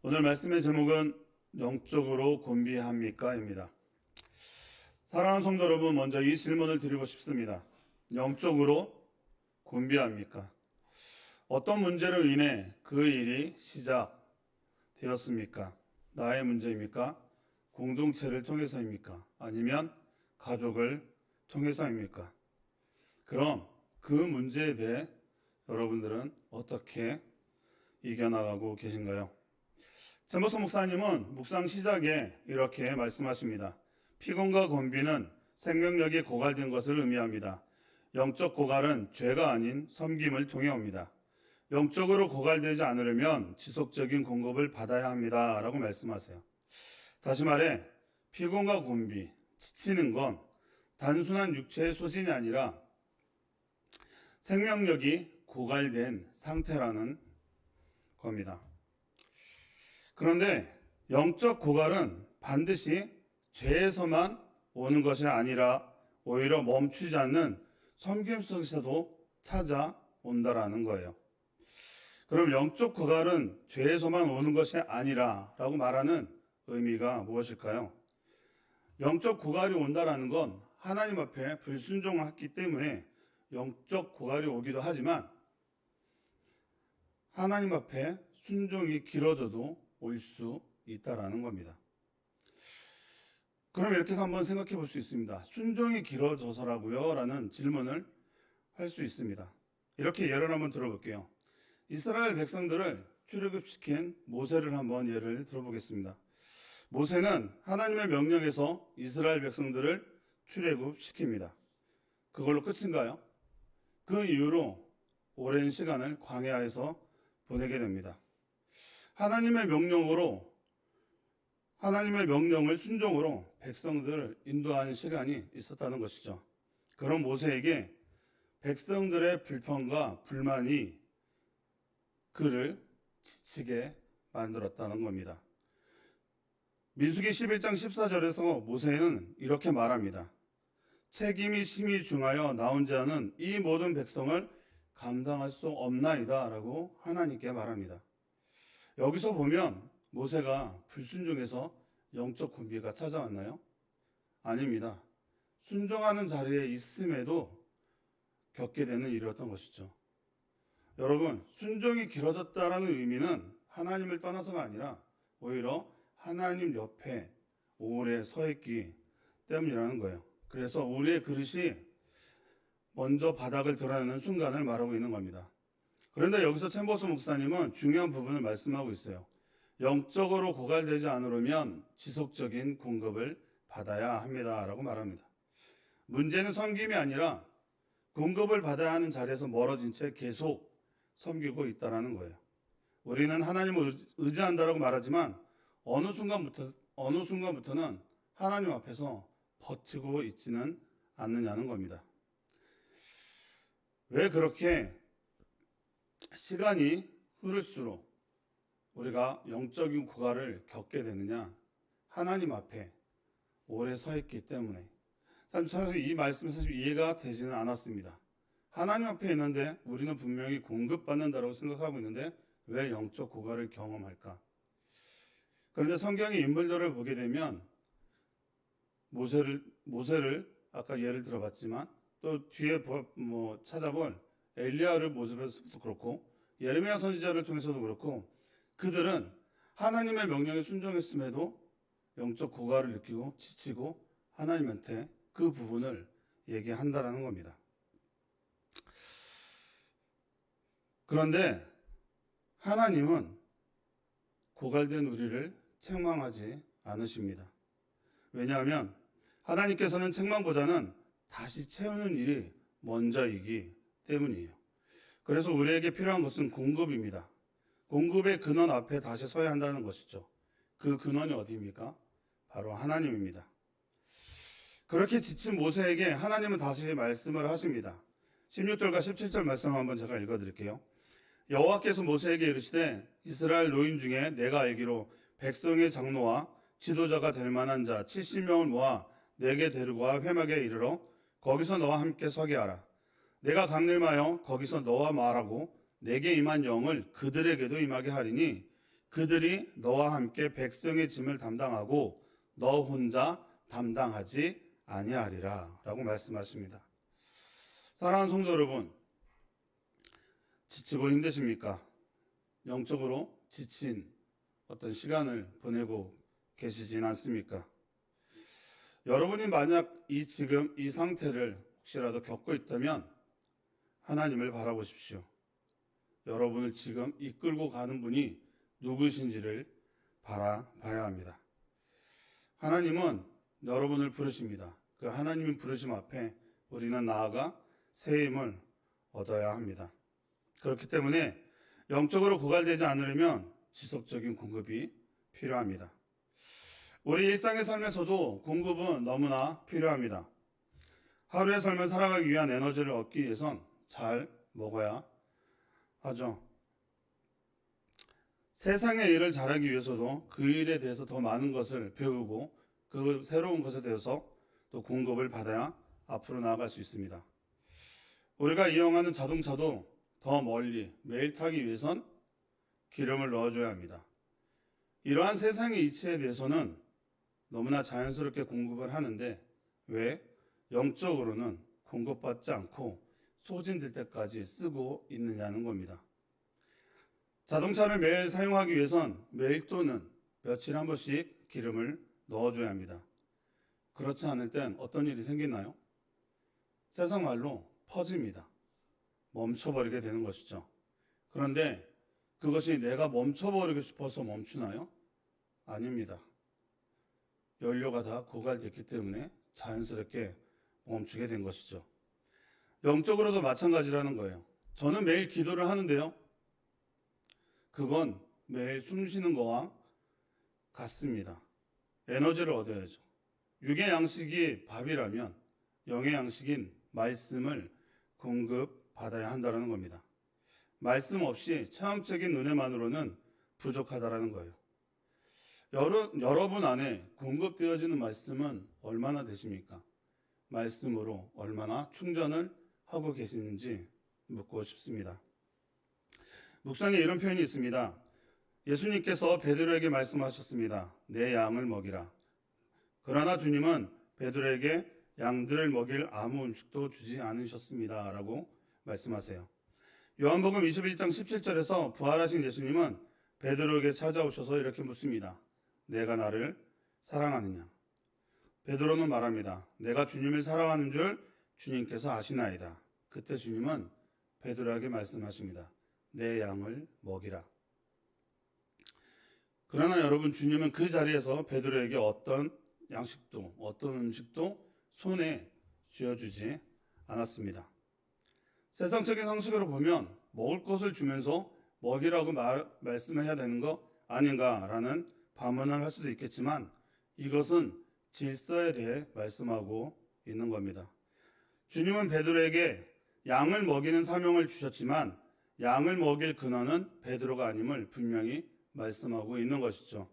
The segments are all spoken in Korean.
오늘 말씀의 제목은 영적으로 곤비합니까?입니다. 사랑하는 성도 여러분, 먼저 이 질문을 드리고 싶습니다. 영적으로 곤비합니까? 어떤 문제로 인해 그 일이 시작되었습니까? 나의 문제입니까? 공동체를 통해서입니까? 아니면 가족을 통해서입니까? 그럼 그 문제에 대해 여러분들은 어떻게 이겨나가고 계신가요? 잼버스 목사님은 묵상 시작에 이렇게 말씀하십니다. 피곤과 곤비는 생명력이 고갈된 것을 의미합니다. 영적 고갈은 죄가 아닌 섬김을 통해 옵니다. 영적으로 고갈되지 않으려면 지속적인 공급을 받아야 합니다. 라고 말씀하세요. 다시 말해 피곤과 곤비, 지치는 건 단순한 육체의 소진이 아니라 생명력이 고갈된 상태라는 겁니다. 그런데 영적 고갈은 반드시 죄에서만 오는 것이 아니라 오히려 멈추지 않는 섬김 속에서도 찾아온다라는 거예요. 그럼 영적 고갈은 죄에서만 오는 것이 아니라 라고 말하는 의미가 무엇일까요? 영적 고갈이 온다라는 건 하나님 앞에 불순종했기 때문에 영적 고갈이 오기도 하지만 하나님 앞에 순종이 길어져도 올 수 있다라는 겁니다. 그럼 이렇게 해서 한번 생각해 볼 수 있습니다. 순종이 길어져서라고요? 라는 질문을 할 수 있습니다. 이렇게 예를 한번 들어볼게요. 이스라엘 백성들을 출애굽시킨 모세를 한번 예를 들어보겠습니다. 모세는 하나님의 명령에서 이스라엘 백성들을 출애굽시킵니다. 그걸로 끝인가요? 그 이후로 오랜 시간을 광야에서 보내게 됩니다. 하나님의 명령을 순종으로 백성들을 인도하는 시간이 있었다는 것이죠. 그런 모세에게 백성들의 불평과 불만이 그를 지치게 만들었다는 겁니다. 민수기 11장 14절에서 모세는 이렇게 말합니다. 책임이 심히 중하여 나온 자는 이 모든 백성을 감당할 수 없나이다 라고 하나님께 말합니다. 여기서 보면 모세가 불순종해서 영적 곤비가 찾아왔나요? 아닙니다. 순종하는 자리에 있음에도 겪게 되는 일이었던 것이죠. 여러분, 순종이 길어졌다라는 의미는 하나님을 떠나서가 아니라 오히려 하나님 옆에 오래 서 있기 때문이라는 거예요. 그래서 우리의 그릇이 먼저 바닥을 드러내는 순간을 말하고 있는 겁니다. 그런데 여기서 챔버스 목사님은 중요한 부분을 말씀하고 있어요. 영적으로 고갈되지 않으려면 지속적인 공급을 받아야 합니다. 라고 말합니다. 문제는 섬김이 아니라 공급을 받아야 하는 자리에서 멀어진 채 계속 섬기고 있다는 거예요. 우리는 하나님을 의지한다라고 말하지만 어느 순간부터는 하나님 앞에서 버티고 있지는 않느냐는 겁니다. 왜 그렇게 시간이 흐를수록 우리가 영적인 고갈을 겪게 되느냐? 하나님 앞에 오래 서 있기 때문에. 사실 이 말씀이 사실 이해가 되지는 않았습니다. 하나님 앞에 있는데 우리는 분명히 공급받는다고 생각하고 있는데 왜 영적 고갈을 경험할까? 그런데 성경의 인물들을 보게 되면 모세를 아까 예를 들어봤지만 또 뒤에 찾아볼 엘리야를 모습에서도 그렇고 예레미야 선지자를 통해서도 그렇고 그들은 하나님의 명령에 순종했음에도 영적 고갈을 느끼고 지치고 하나님한테 그 부분을 얘기한다라는 겁니다. 그런데 하나님은 고갈된 우리를 책망하지 않으십니다. 왜냐하면 하나님께서는 책망보다는 다시 채우는 일이 먼저이기 때문이에요. 그래서 우리에게 필요한 것은 공급입니다. 공급의 근원 앞에 다시 서야 한다는 것이죠. 그 근원이 어디입니까? 바로 하나님입니다. 그렇게 지친 모세에게 하나님은 다시 말씀을 하십니다. 16절과 17절 말씀을 한번 제가 읽어드릴게요. 여호와께서 모세에게 이르시되 이스라엘 노인 중에 내가 알기로 백성의 장로와 지도자가 될 만한 자 70명을 모아 내게 데리고 와 회막에 이르러 거기서 너와 함께 서게 하라. 내가 강림하여 거기서 너와 말하고 내게 임한 영을 그들에게도 임하게 하리니 그들이 너와 함께 백성의 짐을 담당하고 너 혼자 담당하지 아니하리라 라고 말씀하십니다. 사랑하는 성도 여러분, 지치고 힘드십니까? 영적으로 지친 어떤 시간을 보내고 계시진 않습니까? 여러분이 만약 지금 이 상태를 혹시라도 겪고 있다면 하나님을 바라보십시오. 여러분을 지금 이끌고 가는 분이 누구신지를 바라봐야 합니다. 하나님은 여러분을 부르십니다. 그 하나님의 부르심 앞에 우리는 나아가 새 힘을 얻어야 합니다. 그렇기 때문에 영적으로 고갈되지 않으려면 지속적인 공급이 필요합니다. 우리 일상의 삶에서도 공급은 너무나 필요합니다. 하루의 삶을 살아가기 위한 에너지를 얻기 위해선 잘 먹어야 하죠. 세상의 일을 잘하기 위해서도 그 일에 대해서 더 많은 것을 배우고 그 새로운 것에 대해서 또 공급을 받아야 앞으로 나아갈 수 있습니다. 우리가 이용하는 자동차도 더 멀리 매일 타기 위해선 기름을 넣어줘야 합니다. 이러한 세상의 이치에 대해서는 너무나 자연스럽게 공급을 하는데 왜 영적으로는 공급받지 않고 소진될 때까지 쓰고 있느냐는 겁니다. 자동차를 매일 사용하기 위해선 매일 또는 며칠에 한 번씩 기름을 넣어줘야 합니다. 그렇지 않을 땐 어떤 일이 생기나요? 세상 말로 퍼집니다. 멈춰버리게 되는 것이죠. 그런데 그것이 내가 멈춰버리고 싶어서 멈추나요? 아닙니다. 연료가 다 고갈됐기 때문에 자연스럽게 멈추게 된 것이죠. 영적으로도 마찬가지라는 거예요. 저는 매일 기도를 하는데요. 그건 매일 숨 쉬는 거와 같습니다. 에너지를 얻어야죠. 육의 양식이 밥이라면 영의 양식인 말씀을 공급받아야 한다는 겁니다. 말씀 없이 체험적인 은혜만으로는 부족하다는 거예요. 여러분 안에 공급되어지는 말씀은 얼마나 되십니까? 말씀으로 얼마나 충전을 하고 계시는지 묻고 싶습니다. 묵상에 이런 표현이 있습니다. 예수님께서 베드로에게 말씀하셨습니다. 내 양을 먹이라. 그러나 주님은 베드로에게 양들을 먹일 아무 음식도 주지 않으셨습니다. 라고 말씀하세요. 요한복음 21장 17절에서 부활하신 예수님은 베드로에게 찾아오셔서 이렇게 묻습니다. 내가 나를 사랑하느냐? 베드로는 말합니다. 내가 주님을 사랑하는 줄 주님께서 아시나이다. 그때 주님은 베드로에게 말씀하십니다. 내 양을 먹이라. 그러나 여러분, 주님은 그 자리에서 베드로에게 어떤 양식도 어떤 음식도 손에 쥐어주지 않았습니다. 세상적인 상식으로 보면 먹을 것을 주면서 먹이라고 말씀해야 되는 거 아닌가라는 반문을 할 수도 있겠지만 이것은 질서에 대해 말씀하고 있는 겁니다. 주님은 베드로에게 양을 먹이는 사명을 주셨지만 양을 먹일 근원은 베드로가 아님을 분명히 말씀하고 있는 것이죠.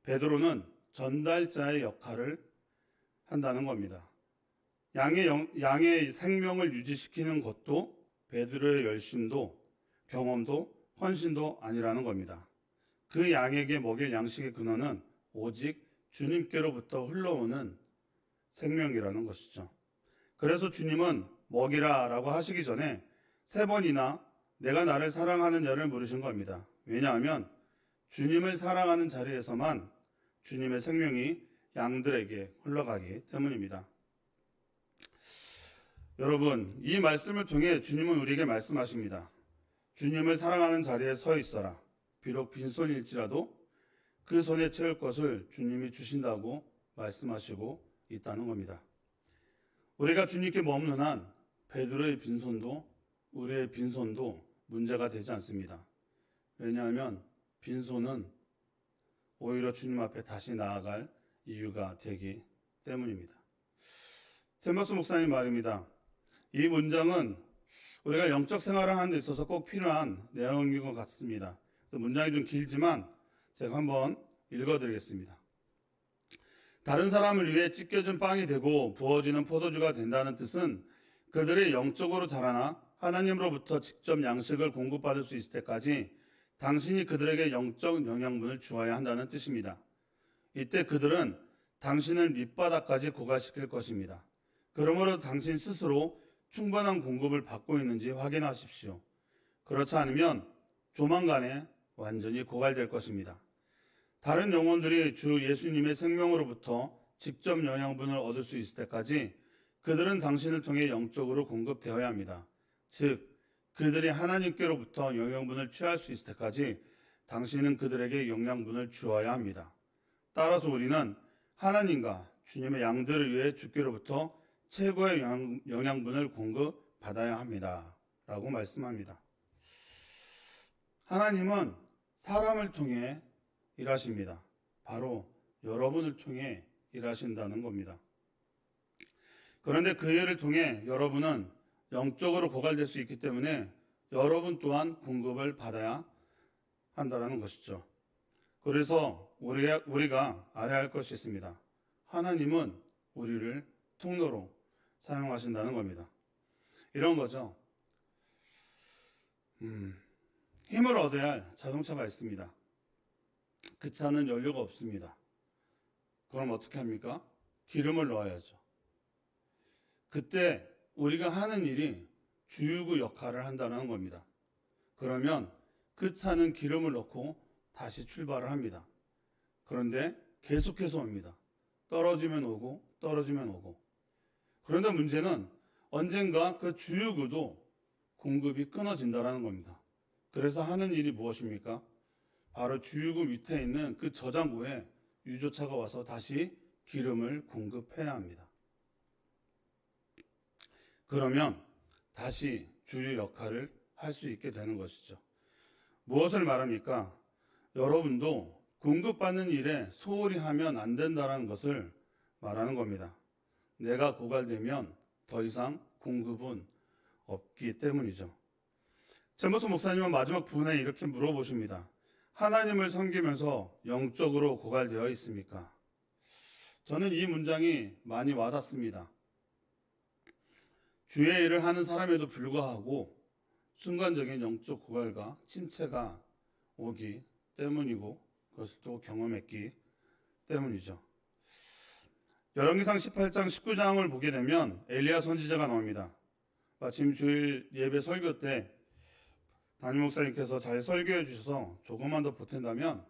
베드로는 전달자의 역할을 한다는 겁니다. 양의 생명을 유지시키는 것도 베드로의 열심도 경험도 헌신도 아니라는 겁니다. 그 양에게 먹일 양식의 근원은 오직 주님께로부터 흘러오는 생명이라는 것이죠. 그래서 주님은 먹이라 라고 하시기 전에 3번이나 내가 나를 사랑하는 자를 물으신 겁니다. 왜냐하면 주님을 사랑하는 자리에서만 주님의 생명이 양들에게 흘러가기 때문입니다. 여러분, 이 말씀을 통해 주님은 우리에게 말씀하십니다. 주님을 사랑하는 자리에 서 있어라. 비록 빈손일지라도 그 손에 채울 것을 주님이 주신다고 말씀하시고 있다는 겁니다. 우리가 주님께 머무는 한 베드로의 빈손도 우리의 빈손도 문제가 되지 않습니다. 왜냐하면 빈손은 오히려 주님 앞에 다시 나아갈 이유가 되기 때문입니다. 제머스 목사님 말입니다. 이 문장은 우리가 영적 생활을 하는 데 있어서 꼭 필요한 내용인 것 같습니다. 문장이 좀 길지만 제가 한번 읽어드리겠습니다. 다른 사람을 위해 찢겨진 빵이 되고 부어지는 포도주가 된다는 뜻은 그들이 영적으로 자라나 하나님으로부터 직접 양식을 공급받을 수 있을 때까지 당신이 그들에게 영적 영양분을 주어야 한다는 뜻입니다. 이때 그들은 당신을 밑바닥까지 고갈시킬 것입니다. 그러므로 당신 스스로 충분한 공급을 받고 있는지 확인하십시오. 그렇지 않으면 조만간에 완전히 고갈될 것입니다. 다른 영혼들이 주 예수님의 생명으로부터 직접 영양분을 얻을 수 있을 때까지 그들은 당신을 통해 영적으로 공급되어야 합니다. 즉, 그들이 하나님께로부터 영양분을 취할 수 있을 때까지 당신은 그들에게 영양분을 주어야 합니다. 따라서 우리는 하나님과 주님의 양들을 위해 주께로부터 최고의 영양분을 공급받아야 합니다. 라고 말씀합니다. 하나님은 사람을 통해 일하십니다. 바로 여러분을 통해 일하신다는 겁니다. 그런데 그 일을 통해 여러분은 영적으로 고갈될 수 있기 때문에 여러분 또한 공급을 받아야 한다는 것이죠. 그래서 우리가 알아야 할 것이 있습니다. 하나님은 우리를 통로로 사용하신다는 겁니다. 이런 거죠. 힘을 얻어야 할 자동차가 있습니다. 그 차는 연료가 없습니다. 그럼 어떻게 합니까? 기름을 넣어야죠. 그때 우리가 하는 일이 주유구 역할을 한다는 겁니다. 그러면 그 차는 기름을 넣고 다시 출발을 합니다. 그런데 계속해서 옵니다. 떨어지면 오고 떨어지면 오고. 그런데 문제는 언젠가 그 주유구도 공급이 끊어진다는 겁니다. 그래서 하는 일이 무엇입니까? 바로 주유구 밑에 있는 그 저장고에 유조차가 와서 다시 기름을 공급해야 합니다. 그러면 다시 주유 역할을 할 수 있게 되는 것이죠. 무엇을 말합니까? 여러분도 공급받는 일에 소홀히 하면 안 된다는 것을 말하는 겁니다. 내가 고갈되면 더 이상 공급은 없기 때문이죠. 제모스 목사님은 마지막 부분에 이렇게 물어보십니다. 하나님을 섬기면서 영적으로 고갈되어 있습니까? 저는 이 문장이 많이 와닿습니다. 주의 일을 하는 사람에도 불구하고 순간적인 영적 고갈과 침체가 오기 때문이고 그것을 또 경험했기 때문이죠. 열왕기상 18장 19장을 보게 되면 엘리야 선지자가 나옵니다. 마침 주일 예배 설교 때 담임 목사님께서 잘 설교해 주셔서 조금만 더 보탠다면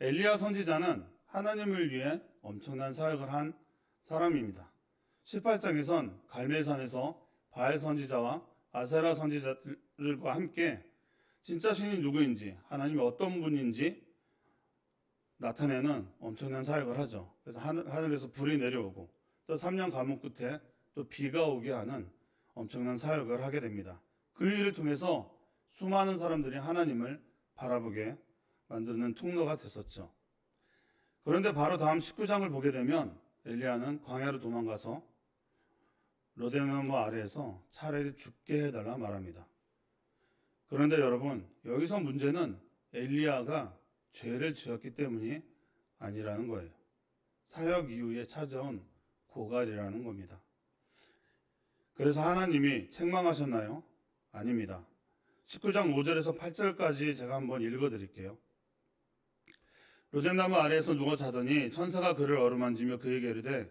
엘리야 선지자는 하나님을 위해 엄청난 사역을 한 사람입니다. 18장에선 갈멜산에서 바알 선지자와 아세라 선지자들과 함께 진짜 신이 누구인지 하나님이 어떤 분인지 나타내는 엄청난 사역을 하죠. 그래서 하늘에서 불이 내려오고 또 3년 감옥 끝에 또 비가 오게 하는 엄청난 사역을 하게 됩니다. 그 일을 통해서 수많은 사람들이 하나님을 바라보게 만드는 통로가 됐었죠. 그런데 바로 다음 19장을 보게 되면 엘리야는 광야로 도망가서 로데나무 아래에서 차라리 죽게 해달라 말합니다. 그런데 여러분, 여기서 문제는 엘리야가 죄를 지었기 때문이 아니라는 거예요. 사역 이후에 찾아온 고갈이라는 겁니다. 그래서 하나님이 책망하셨나요? 아닙니다. 19장 5절에서 8절까지 제가 한번 읽어드릴게요. 로뎀나무 아래에서 누워 자더니 천사가 그를 어루만지며 그에게 이르되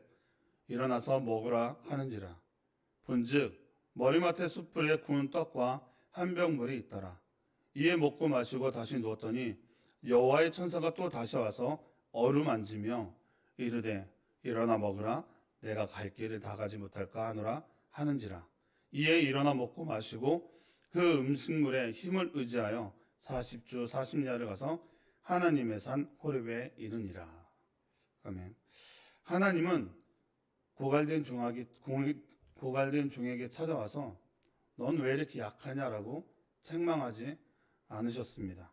일어나서 먹으라 하는지라. 본즉 머리맡에 숯불에 구운 떡과 한 병 물이 있더라. 이에 먹고 마시고 다시 누웠더니 여호와의 천사가 또 다시 와서 어루만지며 이르되 일어나 먹으라. 내가 갈 길을 다 가지 못할까 하노라 하는지라. 이에 일어나 먹고 마시고 그 음식물에 힘을 의지하여 40주 40야를 가서 하나님의 산 호렙에 이르니라. 아멘. 하나님은 고갈된 종에게 찾아와서 넌 왜 이렇게 약하냐라고 책망하지 않으셨습니다.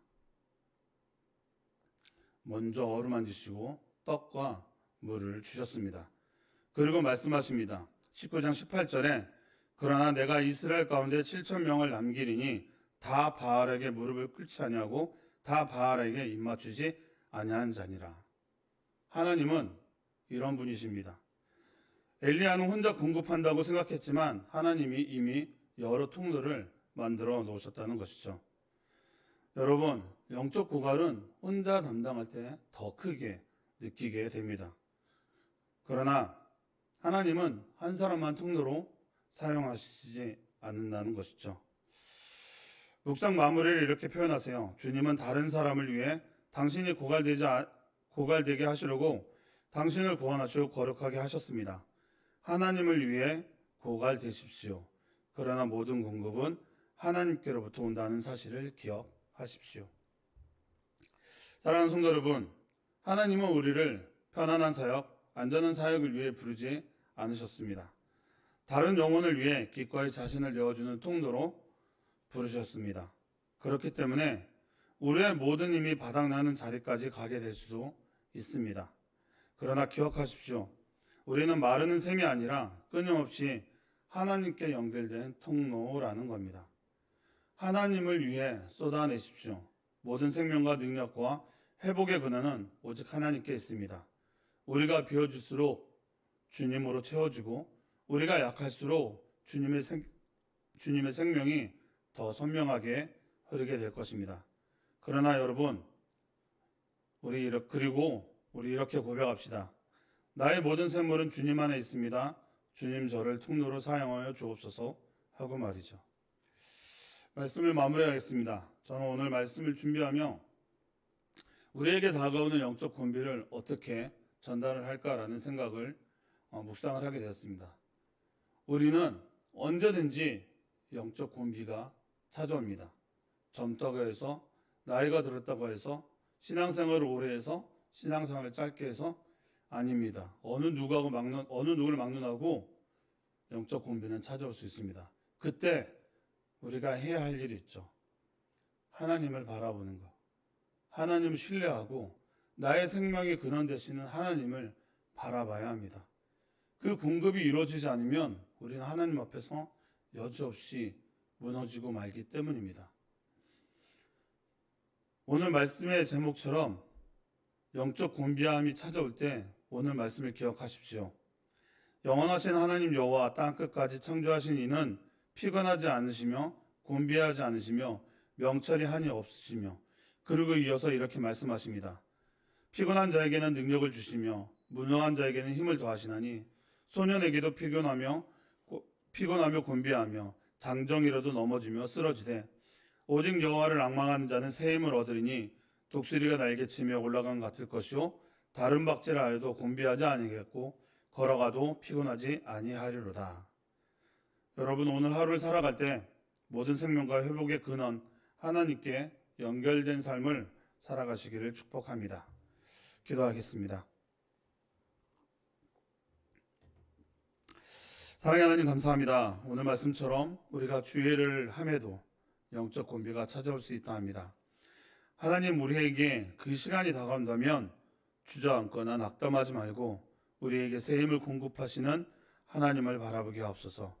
먼저 어루만지시고 떡과 물을 주셨습니다. 그리고 말씀하십니다. 19장 18절에 그러나 내가 이스라엘 가운데 7,000명을 남기리니 다 바알에게 무릎을 꿇지 아니하고 다 바알에게 입맞추지 아니한 자니라. 하나님은 이런 분이십니다. 엘리야는 혼자 공급한다고 생각했지만 하나님이 이미 여러 통로를 만들어 놓으셨다는 것이죠. 여러분, 영적 고갈은 혼자 담당할 때 더 크게 느끼게 됩니다. 그러나 하나님은 한 사람만 통로로 사용하시지 않는다는 것이죠. 묵상 마무리를 이렇게 표현하세요. 주님은 다른 사람을 위해 당신이 고갈되게 하시려고 당신을 구원하시고 거룩하게 하셨습니다. 하나님을 위해 고갈되십시오. 그러나 모든 공급은 하나님께로부터 온다는 사실을 기억하십시오. 사랑하는 성도 여러분, 하나님은 우리를 편안한 사역, 안전한 사역을 위해 부르지 않으셨습니다. 다른 영혼을 위해 기꺼이 자신을 내어주는 통로로 부르셨습니다. 그렇기 때문에 우리의 모든 힘이 바닥나는 자리까지 가게 될 수도 있습니다. 그러나 기억하십시오. 우리는 마르는 샘이 아니라 끊임없이 하나님께 연결된 통로라는 겁니다. 하나님을 위해 쏟아내십시오. 모든 생명과 능력과 회복의 근원은 오직 하나님께 있습니다. 우리가 비워질수록 주님으로 채워지고 우리가 약할수록 주님의 생명이 더 선명하게 흐르게 될 것입니다. 그러나 여러분, 우리 이렇게 고백합시다. 나의 모든 샘물은 주님 안에 있습니다. 주님 저를 통로로 사용하여 주옵소서 하고 말이죠. 말씀을 마무리하겠습니다. 저는 오늘 말씀을 준비하며 우리에게 다가오는 영적 권비를 어떻게 전달을 할까라는 생각을 묵상을 하게 되었습니다. 우리는 언제든지 영적 권비가 찾아옵니다. 젊다고 해서, 나이가 들었다고 해서, 신앙생활을 오래 해서, 신앙생활을 짧게 해서 아닙니다. 어느 누구를 막론하고 영적 권비는 찾아올 수 있습니다. 그때 우리가 해야 할 일이 있죠. 하나님을 바라보는 것. 하나님을 신뢰하고 나의 생명의 근원 되시는 하나님을 바라봐야 합니다. 그 공급이 이루어지지 않으면 우리는 하나님 앞에서 여지없이 무너지고 말기 때문입니다. 오늘 말씀의 제목처럼 영적 곤비함이 찾아올 때 오늘 말씀을 기억하십시오. 영원하신 하나님 여호와 땅끝까지 창조하신 이는 피곤하지 않으시며 곤비하지 않으시며 명철이 한이 없으시며, 그리고 이어서 이렇게 말씀하십니다. 피곤한 자에게는 능력을 주시며 무능한 자에게는 힘을 더하시나니 소년에게도 피곤하며 곤비하며 장정이라도 넘어지며 쓰러지되 오직 여호와를 앙망하는 자는 새 힘을 얻으리니 독수리가 날개치며 올라간 같을 것이요 다른 박제를 하여도 곤비하지 아니하겠고 걸어가도 피곤하지 아니하리로다. 여러분, 오늘 하루를 살아갈 때 모든 생명과 회복의 근원 하나님께 연결된 삶을 살아가시기를 축복합니다. 기도하겠습니다. 사랑의 하나님, 감사합니다. 오늘 말씀처럼 우리가 주의를 함에도 영적 곤비가 찾아올 수 있다 합니다. 하나님, 우리에게 그 시간이 다가온다면 주저앉거나 낙담하지 말고 우리에게 새 힘을 공급하시는 하나님을 바라보게 하옵소서.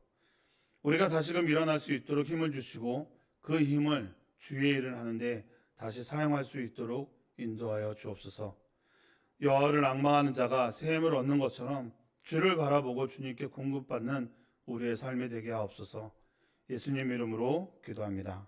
우리가 다시금 일어날 수 있도록 힘을 주시고 그 힘을 주의 일을 하는데 다시 사용할 수 있도록 인도하여 주옵소서. 여호와를 앙망하는 자가 새 힘을 얻는 것처럼 주를 바라보고 주님께 공급받는 우리의 삶이 되게 하옵소서. 예수님 이름으로 기도합니다.